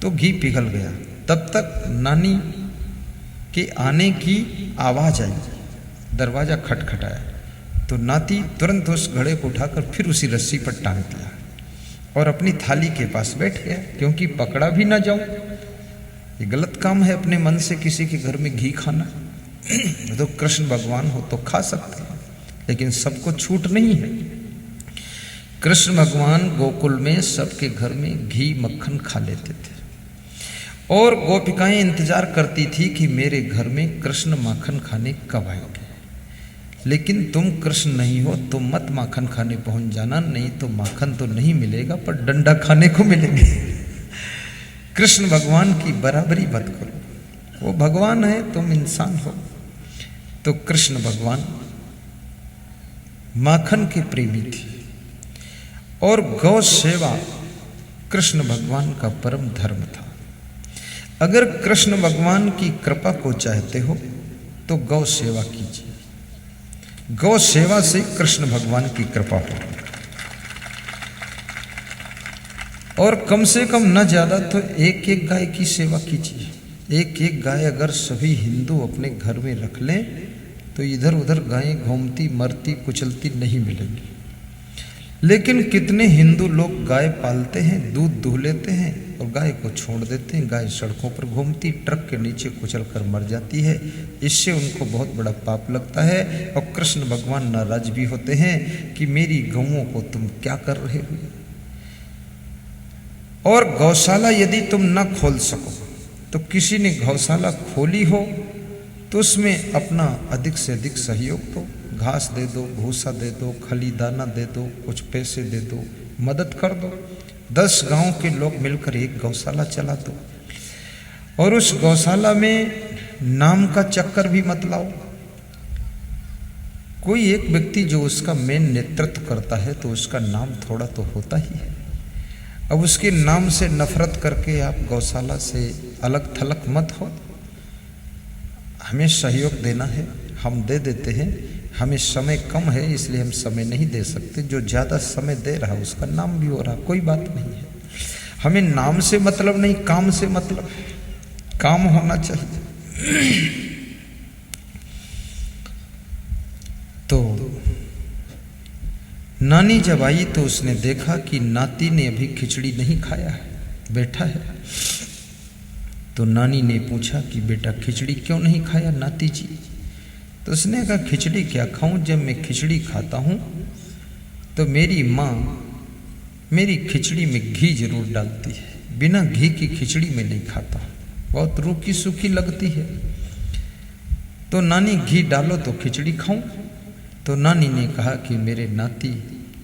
Speaker 1: तो घी पिघल गया। तब तक नानी के आने की आवाज आई, दरवाजा खटखटाया। तो नाती तुरंत उस घड़े को उठाकर फिर उसी रस्सी पर टांग दिया और अपनी थाली के पास बैठ गया, क्योंकि पकड़ा भी ना जाऊं, ये गलत काम है अपने मन से किसी के घर में घी खाना। तो कृष्ण भगवान हो तो खा सकते हैं, लेकिन सबको छूट नहीं है। कृष्ण भगवान गोकुल में सबके घर में घी मक्खन खा लेते थे और गोपिकाएं इंतजार करती थी कि मेरे घर में कृष्ण माखन खाने कब आएंगे। लेकिन तुम कृष्ण नहीं हो, तुम मत माखन खाने पहुंच जाना, नहीं तो माखन तो नहीं मिलेगा पर डंडा खाने को मिलेंगे। कृष्ण भगवान की बराबरी मत करो, वो भगवान है, तुम इंसान हो। तो कृष्ण भगवान माखन के प्रेमी थे और गौ सेवा कृष्ण भगवान का परम धर्म था। अगर कृष्ण भगवान की कृपा को चाहते हो तो गौ सेवा कीजिए, गौ सेवा से कृष्ण भगवान की कृपा हो। और कम से कम न ज्यादा तो 1-1 गाय की सेवा कीजिए। 1-1 गाय अगर सभी हिंदू अपने घर में रख लें तो इधर उधर गायें घूमती मरती कुचलती नहीं मिलेंगी। लेकिन कितने हिंदू लोग गाय पालते हैं, दूध दूह लेते हैं और गाय को छोड़ देते हैं। गाय सड़कों पर घूमती, ट्रक के नीचे कुचल कर मर जाती है। इससे उनको बहुत बड़ा पाप लगता है और कृष्ण भगवान नाराज भी होते हैं कि मेरी गौओं को तुम क्या कर रहे हो। और गौशाला यदि तुम न खोल सको तो किसी ने गौशाला खोली हो तो उसमें अपना अधिक से अधिक सहयोग दो, घास दे दो, भूसा दे दो, खली दाना दे दो, कुछ पैसे दे दो, मदद कर दो। 10 गांव के लोग मिलकर एक गौशाला चला दो और उस गौशाला में नाम का चक्कर भी मत लाओ। कोई एक व्यक्ति जो उसका मेन नेतृत्व करता है तो उसका नाम थोड़ा तो होता ही है। अब उसके नाम से नफरत करके आप गौशाला से अलग थलग मत हो। हमें सहयोग देना है, हम दे देते हैं। हमें समय कम है इसलिए हम समय नहीं दे सकते। जो ज़्यादा समय दे रहा उसका नाम भी हो रहा, कोई बात नहीं है। हमें नाम से मतलब नहीं, काम से मतलब है, काम होना चाहिए। तो नानी जब आई तो उसने देखा कि नाती ने अभी खिचड़ी नहीं खाया है, बैठा है। तो नानी ने पूछा कि बेटा खिचड़ी क्यों नहीं खाया नाती जी? तो उसने कहा खिचड़ी क्या खाऊं, जब मैं खिचड़ी खाता हूं तो मेरी माँ मेरी खिचड़ी में घी जरूर डालती है, बिना घी की खिचड़ी में नहीं खाता, बहुत रूखी सूखी लगती है। तो नानी घी डालो तो खिचड़ी खाऊं। तो नानी ने कहा कि मेरे नाती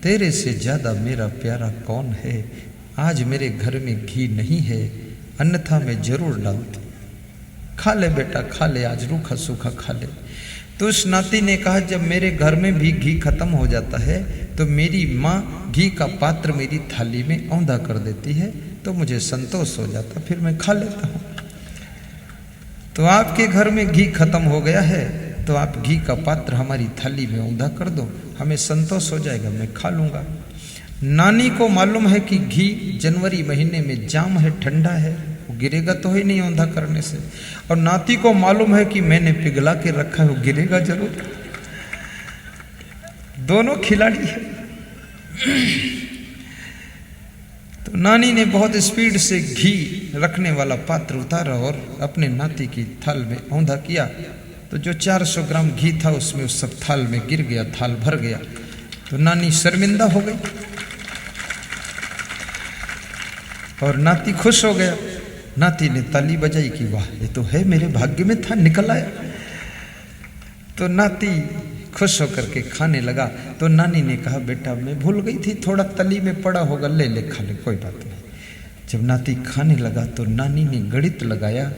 Speaker 1: तेरे से ज्यादा मेरा प्यारा कौन है। आज मेरे घर में घी नहीं है, अन्यथा मैं जरूर डालती। खा ले बेटा खा ले, आज रूखा सूखा खा ले। तो उस नाती ने कहा जब मेरे घर में भी घी खत्म हो जाता है तो मेरी माँ घी का पात्र मेरी थाली में औंधा कर देती है, तो मुझे संतोष हो जाता, फिर मैं खा लेता हूँ। तो आपके घर में घी खत्म हो गया है तो आप घी का पात्र हमारी थाली में औंधा कर दो, हमें संतोष हो जाएगा, मैं खा लूँगा। नानी को मालूम है कि घी जनवरी महीने में जाम है, ठंडा है, वो गिरेगा तो ही नहीं औंधा करने से। और नाती को मालूम है कि मैंने पिघला के रखा है, वो गिरेगा जरूर। दोनों खिलाड़ी है। तो नानी ने बहुत स्पीड से घी रखने वाला पात्र उतारा और अपने नाती की थाल में औंधा किया। तो जो 400 ग्राम घी था उसमें उस सब थाल में गिर गया, थाल भर गया। तो नानी शर्मिंदा हो गई और नाती खुश हो गया। नाती ने ताली बजाई कि वाह ये तो है, मेरे भाग्य में था, निकल आया। तो नाती खुश होकर के खाने लगा। तो नानी ने कहा बेटा मैं भूल गई थी, थोड़ा तली में पड़ा होगा, ले ले खा ले, कोई बात नहीं। जब नाती खाने लगा तो नानी ने गणित लगाया,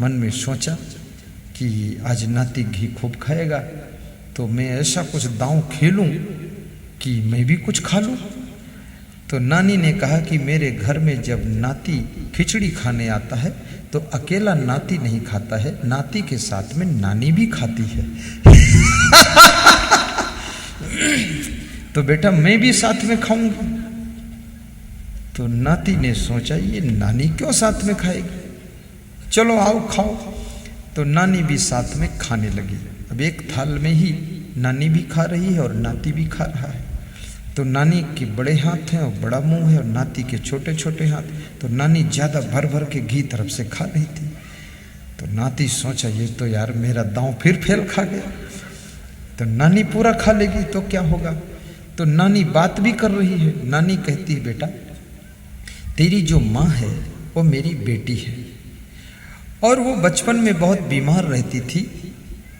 Speaker 1: मन में सोचा कि आज नाती घी खूब खाएगा तो मैं ऐसा कुछ दांव खेलूं कि मैं भी कुछ खा लूं। तो नानी ने कहा कि मेरे घर में जब नाती खिचड़ी खाने आता है तो अकेला नाती नहीं खाता है, नाती के साथ में नानी भी खाती है। तो बेटा मैं भी साथ में खाऊंगी। तो नाती ने सोचा ये नानी क्यों साथ में खाएगी, चलो आओ खाओ। तो नानी भी साथ में खाने लगी। अब एक थाल में ही नानी भी खा रही है और नाती भी खा रहा है। तो नानी के बड़े हाथ हैं और बड़ा मुंह है और नाती के छोटे छोटे हाथ। तो नानी ज़्यादा भर भर के घी तरफ से खा रही थी। तो नाती सोचा ये तो यार मेरा दांव फिर फेल खा गया। तो नानी पूरा खा लेगी तो क्या होगा। तो नानी बात भी कर रही है। नानी कहती है बेटा तेरी जो माँ है वो मेरी बेटी है और वो बचपन में बहुत बीमार रहती थी,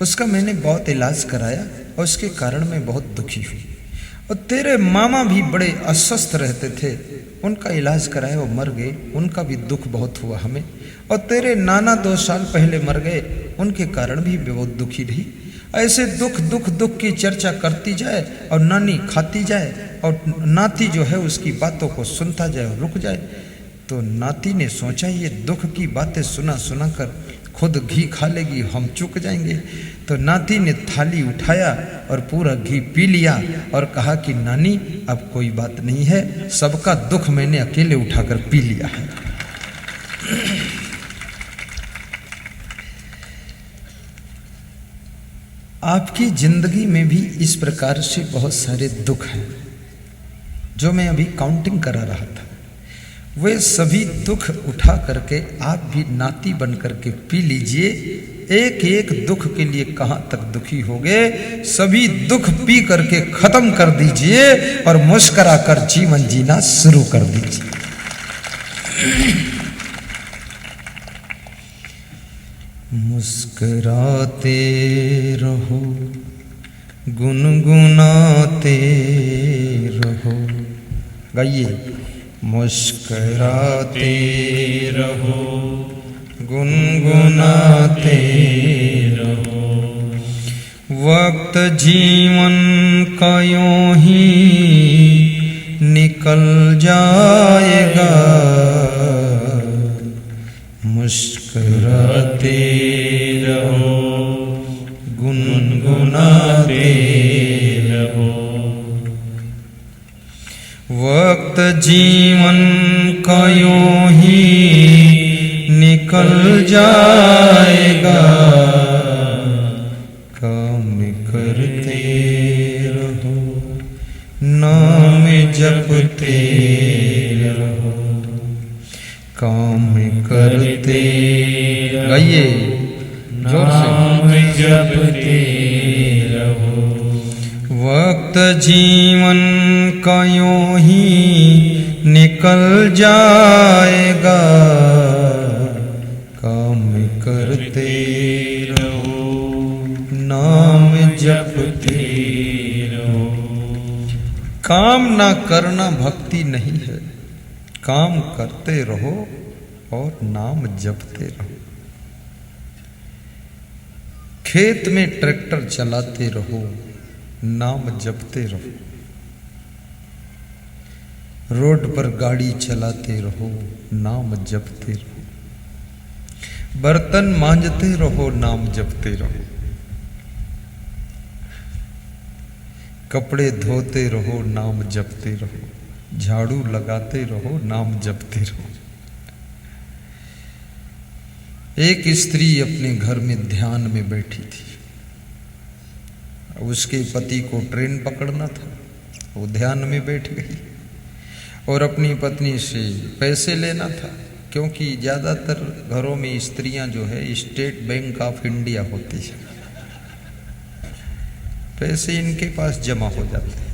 Speaker 1: उसका मैंने बहुत इलाज कराया और उसके कारण मैं बहुत दुखी हुई। और तेरे मामा भी बड़े अस्वस्थ रहते थे, उनका इलाज कराया, वो मर गए, उनका भी दुख बहुत हुआ हमें। और तेरे नाना 2 साल पहले मर गए, उनके कारण भी बहुत दुखी रही। ऐसे दुख दुख दुख की चर्चा करती जाए और नानी खाती जाए और नाती जो है उसकी बातों को सुनता जाए और रुक जाए। तो नाती ने सोचा ये दुख की बातें सुना सुना कर खुद घी खा लेगी, हम चूक जाएंगे। तो नाती ने थाली उठाया और पूरा घी पी लिया और कहा कि नानी अब कोई बात नहीं है, सबका दुख मैंने अकेले उठाकर पी लिया है। आपकी जिंदगी में भी इस प्रकार से बहुत सारे दुख हैं जो मैं अभी काउंटिंग करा रहा था। वे सभी दुख उठा करके आप भी नाती बन करके पी लीजिए। एक एक दुख के लिए कहाँ तक दुखी हो गए, सभी दुख पी करके खत्म कर दीजिए और मुस्कुरा कर जीवन जीना शुरू कर दीजिए। मुस्कुराते रहो, गुनगुनाते रहो। गाइए। मुस्कुराते रहो, गुनगुनाते रहो। वक्त जीवन का यूं ही निकल जाएगा। मुस्कुराते रहो, गुनगुनाते रहो। वक्त जीवन का यूं ही निकल जाएगा। काम करते रहो, नाम जपते रहो। काम करते गाइए जोर से, नाम जपते रहो। वक्त जीवन का यूं ही निकल जाएगा। काम करते रहो, नाम जपते रहो। काम ना करना भक्ति नहीं है, काम करते रहो और नाम जपते रहो। खेत में ट्रैक्टर चलाते रहो, नाम जपते रहो। रोड पर गाड़ी चलाते रहो, नाम जपते रहो। बर्तन मांजते रहो, नाम जपते रहो। कपड़े धोते रहो, नाम जपते रहो। झाड़ू लगाते रहो, नाम जपते रहो। एक स्त्री अपने घर में ध्यान में बैठी थी। उसके पति को ट्रेन पकड़ना था, वो ध्यान में बैठ गई और अपनी पत्नी से पैसे लेना था, क्योंकि ज़्यादातर घरों में स्त्रियां जो है स्टेट बैंक ऑफ इंडिया होती है, पैसे इनके पास जमा हो जाते हैं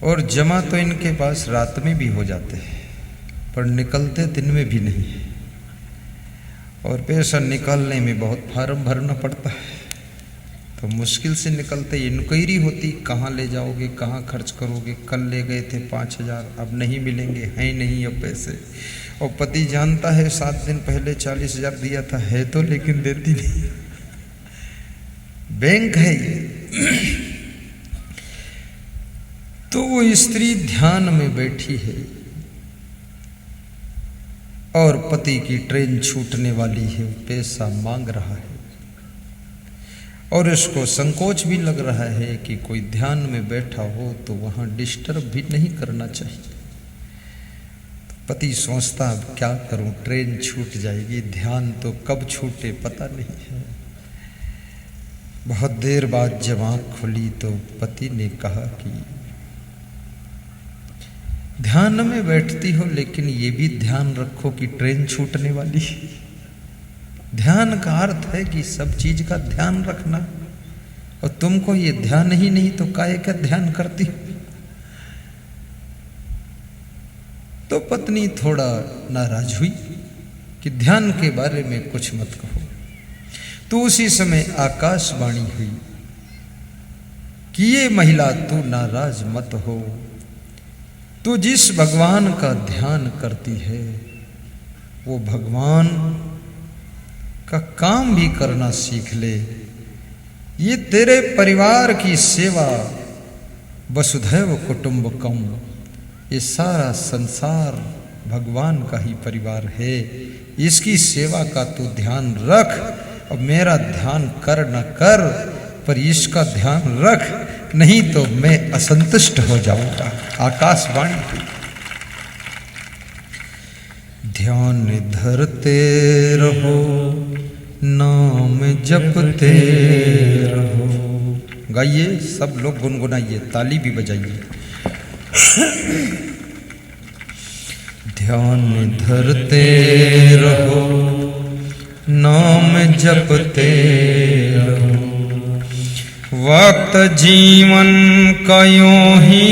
Speaker 1: और जमा तो इनके पास रात में भी हो जाते हैं, पर निकलते दिन में भी नहीं है। और पैसा निकालने में बहुत फार्म भरना पड़ता है, तो मुश्किल से निकलते। इंक्वायरी होती, कहाँ ले जाओगे, कहाँ खर्च करोगे, कल ले गए थे 5,000, अब नहीं मिलेंगे, हैं नहीं अब पैसे। और पति जानता है 7 दिन पहले 40,000 दिया था, है तो लेकिन देती नहीं, बैंक है ये। तो वो स्त्री ध्यान में बैठी है और पति की ट्रेन छूटने वाली है, पैसा मांग रहा है और इसको संकोच भी लग रहा है कि कोई ध्यान में बैठा हो तो वहां डिस्टर्ब भी नहीं करना चाहिए। तो पति सोचता अब क्या करूं, ट्रेन छूट जाएगी, ध्यान तो कब छूटे पता नहीं है। बहुत देर बाद जब आँख खुली तो पति ने कहा कि ध्यान में बैठती हो, लेकिन ये भी ध्यान रखो कि ट्रेन छूटने वाली है। ध्यान का अर्थ है कि सब चीज का ध्यान रखना, और तुमको ये ध्यान ही नहीं तो काहे का ध्यान करती हो। तो पत्नी थोड़ा नाराज हुई कि ध्यान के बारे में कुछ मत कहो। तो उसी समय आकाशवाणी हुई कि ये महिला तू नाराज मत हो, तू जिस भगवान का ध्यान करती है वो भगवान का काम भी करना सीख ले। ये तेरे परिवार की सेवा, वसुधैव कुटुंबकम, ये सारा संसार भगवान का ही परिवार है, इसकी सेवा का तू ध्यान रख। और मेरा ध्यान कर न कर, पर इसका ध्यान रख, नहीं तो मैं असंतुष्ट हो जाऊंगा। आकाशवाणी हुई। ध्यान धरते रहो, नाम जपते रहो। गाइए, सब लोग गुनगुनाइए, ताली भी बजाइए। ध्यान धरते रहो, नाम जपते रहो। वक्त जीवन का यूं ही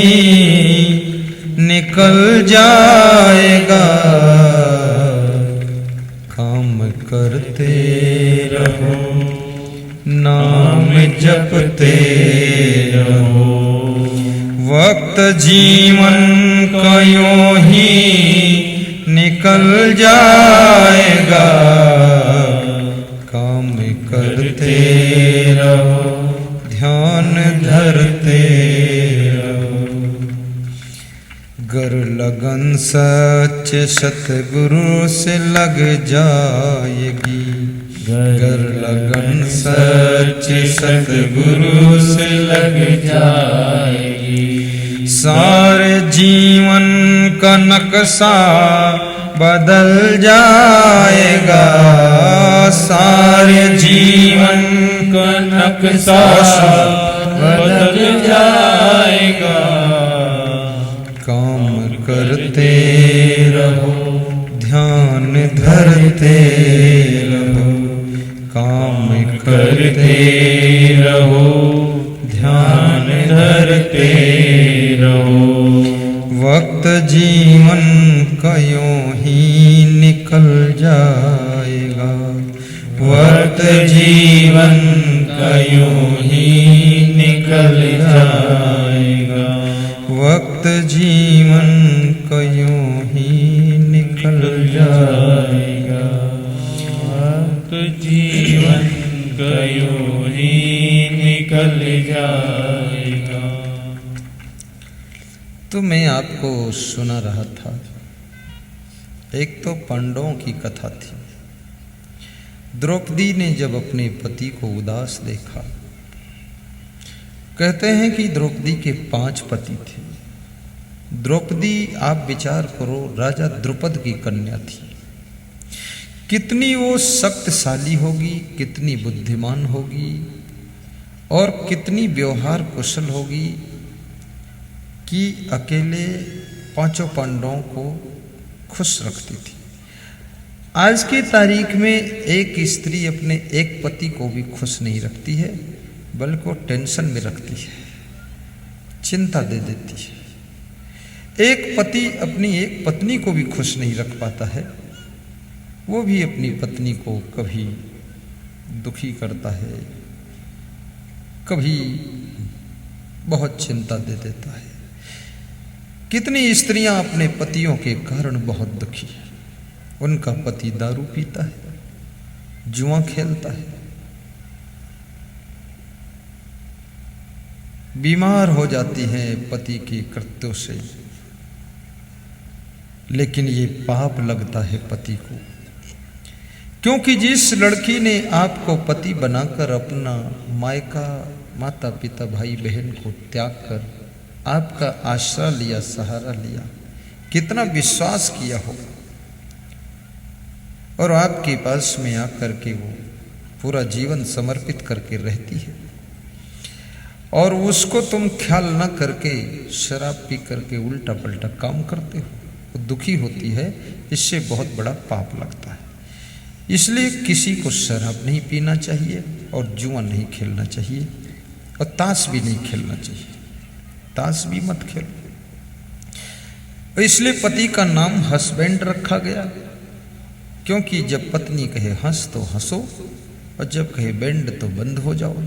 Speaker 1: निकल जाएगा, काम करते रहो, नाम जपते रहो। वक्त जीवन का यूं ही निकल जाएगा, काम करते रहो, ध्यान धरते रहो। गर लगन सच सतगुरु से लग जाएगी, गर लगन सच सतगुरु से लग जाएगी। सारे जीवन का नक्शा बदल जाएगा, सारे जीवन का नक्शा बदल जाएगा। काम करते रहो, ध्यान धरते रहो, काम करते रहो, ध्यान धरते रहो। वक्त जीवन का यूं ही निकल जाएगा, वक्त जीवन का यूं ही निकल
Speaker 2: निकल जाएगा।
Speaker 1: वक्त जीवन का यूं ही निकल जाएगा।
Speaker 2: वक्त जीवन का यूं ही निकल जाएगा।
Speaker 1: तो मैं आपको सुना रहा था, एक तो पांडवों की कथा थी। द्रौपदी ने जब अपने पति को उदास देखा, कहते हैं कि द्रौपदी के 5 पति थे। द्रौपदी, आप विचार करो, राजा द्रुपद की कन्या थी। कितनी वो शक्तिशाली होगी, कितनी बुद्धिमान होगी और कितनी व्यवहार कुशल होगी कि अकेले 5 पांडवों को खुश रखती थी। आज की तारीख में एक स्त्री अपने एक पति को भी खुश नहीं रखती है, बल्कि वो टेंशन में रखती है, चिंता दे देती है। एक पति अपनी एक पत्नी को भी खुश नहीं रख पाता है, वो भी अपनी पत्नी को कभी दुखी करता है, कभी बहुत चिंता दे देता है। कितनी स्त्रियां अपने पतियों के कारण बहुत दुखी हैं। उनका पति दारू पीता है, जुआ खेलता है, बीमार हो जाती हैं पति के कृत्यों से, लेकिन ये पाप लगता है पति को, क्योंकि जिस लड़की ने आपको पति बनाकर अपना मायका, माता पिता, भाई बहन को त्याग कर आपका आश्रय लिया, सहारा लिया, कितना विश्वास किया होगा, और आपके पास में आकर के वो पूरा जीवन समर्पित करके रहती है, और उसको तुम ख्याल न करके शराब पी करके उल्टा पल्टा काम करते हो, वो दुखी होती है। इससे बहुत बड़ा पाप लगता है। इसलिए किसी को शराब नहीं पीना चाहिए और जुआ नहीं खेलना चाहिए और ताश भी नहीं खेलना चाहिए। ताश भी मत खेलो। इसलिए पति का नाम हस्बैंड रखा गया, क्योंकि जब पत्नी कहे हंस तो हंसो और जब कहे बैंड तो बंद हो जाओ,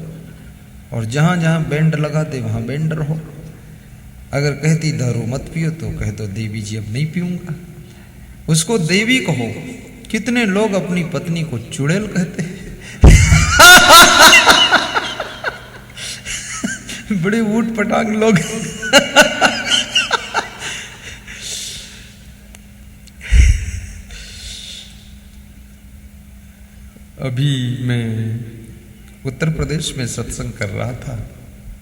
Speaker 1: और जहां जहां बैंड लगा दे वहां बैंड रहो। अगर कहती दारू मत पियो तो कह दो देवी जी अब नहीं पीऊंगा, उसको देवी कहो। कितने लोग अपनी पत्नी को चुड़ैल कहते हैं। बड़े ऊट पटांग लोग। अभी मैं उत्तर प्रदेश में सत्संग कर रहा था,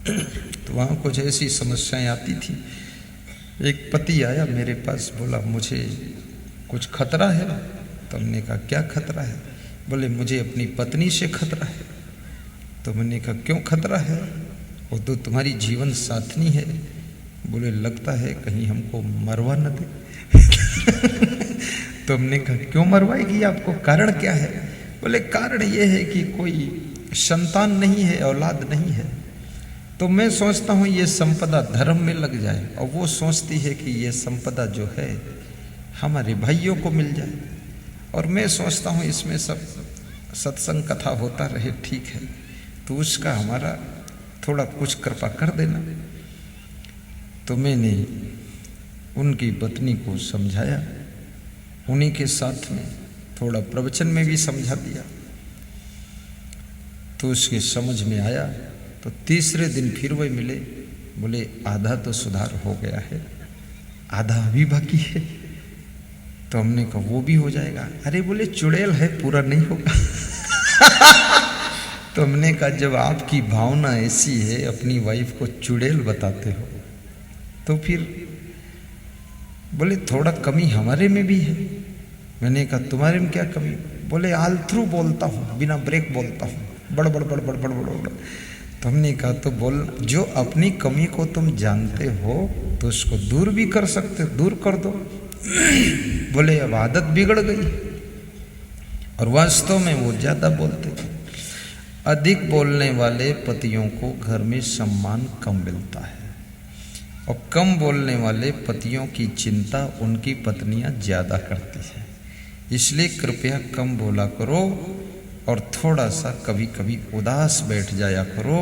Speaker 1: तो वहाँ कुछ ऐसी समस्याएं आती थी। एक पति आया मेरे पास, बोला मुझे कुछ खतरा है। तो हमने कहा क्या खतरा है? बोले मुझे अपनी पत्नी से खतरा है। तो मैंने कहा क्यों खतरा है? वो तो तुम्हारी जीवन साथनी है। बोले लगता है कहीं हमको मरवा न दे। तो हमने कहा क्यों मरवाएगी आपको, कारण क्या है? बोले कारण ये है कि कोई संतान नहीं है, औलाद नहीं है, तो मैं सोचता हूँ ये संपदा धर्म में लग जाए, और वो सोचती है कि ये संपदा जो है हमारे भाइयों को मिल जाए, और मैं सोचता हूँ इसमें सब सत्संग कथा होता रहे, ठीक है, तो उसका हमारा थोड़ा कुछ कृपा कर देना। तो मैंने उनकी पत्नी को समझाया, उन्हीं के साथ में थोड़ा प्रवचन में भी समझा दिया, तो उसके समझ में आया। तो तीसरे दिन फिर वही मिले, बोले आधा तो सुधार हो गया है, आधा अभी बाकी है। तो हमने कहा वो भी हो जाएगा। अरे बोले चुड़ैल है, पूरा नहीं होगा। तो हमने कहा जब आपकी भावना ऐसी है, अपनी वाइफ को चुड़ैल बताते हो, तो फिर बोले थोड़ा कमी हमारे में भी है। मैंने कहा तुम्हारे में क्या कमी? बोले आल थ्रू बोलता हूँ, बिना ब्रेक बोलता हूँ, बड़ बड़ बड़ बड़ बड़ बड़। तो हमने कहा तो बोल, जो अपनी कमी को तुम जानते हो तो उसको दूर भी कर सकते हो, दूर कर दो। बोले अब आदत बिगड़ गई, और वास्तव में वो ज्यादा बोलते थे। अधिक बोलने वाले पतियों को घर में सम्मान कम मिलता है, और कम बोलने वाले पतियों की चिंता उनकी पत्नियां ज्यादा करती हैं। इसलिए कृपया कम बोला करो, और थोड़ा सा कभी कभी उदास बैठ जाया करो,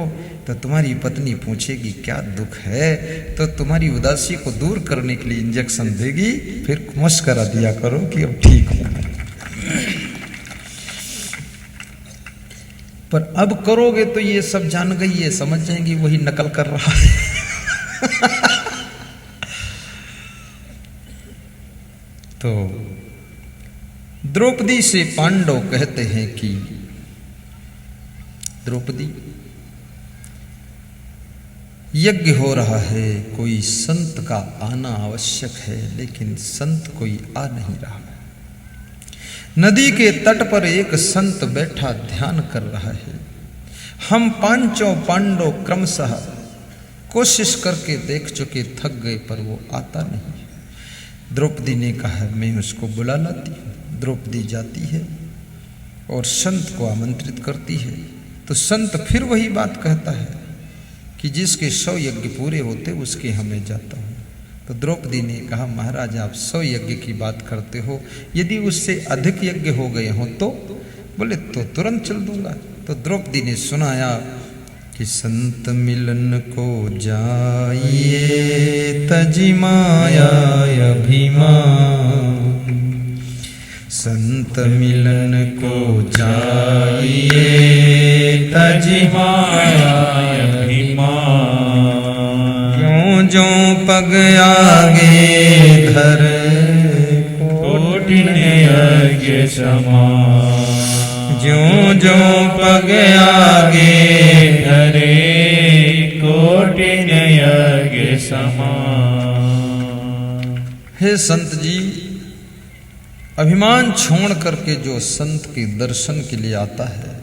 Speaker 1: तो तुम्हारी पत्नी पूछेगी क्या दुख है, तो तुम्हारी उदासी को दूर करने के लिए इंजेक्शन देगी, फिर मुस्करा दिया करो कि अब ठीक हो। पर अब करोगे तो ये सब जान गई, ये समझ जाएंगी वही नकल कर रहा है। तो द्रौपदी से पांडव कहते हैं कि द्रौपदी, यज्ञ हो रहा है, कोई संत का आना आवश्यक है, लेकिन संत कोई आ नहीं रहा। नदी के तट पर एक संत बैठा ध्यान कर रहा है। हम पांचों पांडव क्रमशः कोशिश करके देख चुके, थक गए, पर वो आता नहीं। द्रौपदी ने कहा मैं उसको बुला लाती हूँ। द्रौपदी जाती है और संत को आमंत्रित करती है। तो संत फिर वही बात कहता है कि जिसके 100 यज्ञ पूरे होते उसके हमें जाता हूँ। तो द्रौपदी ने कहा महाराज आप 100 यज्ञ की बात करते हो, यदि उससे अधिक यज्ञ हो गए हों तो? बोले तो तुरंत चल दूंगा। तो द्रौपदी ने सुनाया कि संत मिलन को जाइए तजी माया अभिमान, संत मिलन को जाइए तजी माया अभिमान, क्यों जो पग आगे धर
Speaker 2: कोटिन यज्ञ समान,
Speaker 1: ज्यों जो पग आगे
Speaker 2: धरे कोटिन यज्ञ समान।
Speaker 1: हे संत जी, अभिमान छोड़ करके जो संत के दर्शन के लिए आता है,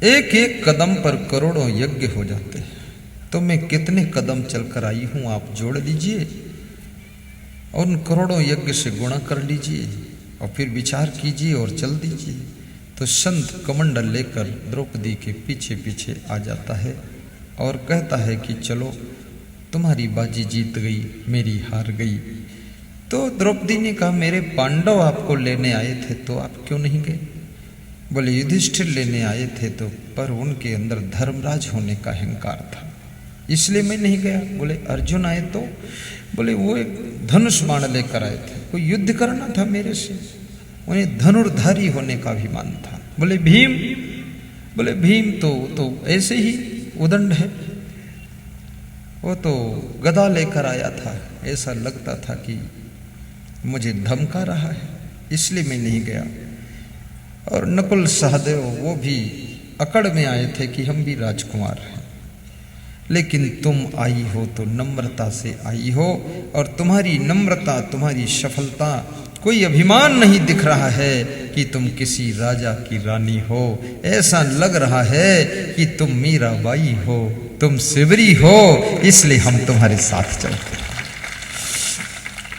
Speaker 1: एक एक कदम पर करोड़ों यज्ञ हो जाते हैं। तो मैं कितने कदम चलकर आई हूं, आप जोड़ लीजिए और उन करोड़ों यज्ञ से गुणा कर लीजिए और फिर विचार कीजिए और चल दीजिए। तो संत कमंडल लेकर द्रौपदी के पीछे पीछे आ जाता है और कहता है कि चलो तुम्हारी बाजी जीत गई, मेरी हार गई। तो द्रौपदी ने कहा मेरे पांडव आपको लेने आए थे तो आप क्यों नहीं गए? बोले युधिष्ठिर लेने आए थे तो, पर उनके अंदर धर्मराज होने का अहंकार था, इसलिए मैं नहीं गया। बोले अर्जुन आए तो? बोले वो एक धनुष बाण लेकर आए थे, कोई युद्ध करना था मेरे से, उन्हें धनुर्धारी होने का अभिमान था। बोले भीम? बोले भीम तो ऐसे ही उदंड है, वो तो गदा लेकर आया था, ऐसा लगता था कि मुझे धमका रहा है, इसलिए मैं नहीं गया। और नकुल सहदेव वो भी अकड़ में आए थे कि हम भी राजकुमार हैं, लेकिन तुम आई हो तो नम्रता से आई हो, और तुम्हारी नम्रता, तुम्हारी सफलता, कोई अभिमान नहीं दिख रहा है कि तुम किसी राजा की रानी हो। ऐसा लग रहा है कि तुम मीराबाई हो, तुम सिवरी हो, इसलिए हम तुम्हारे साथ चलते हैं।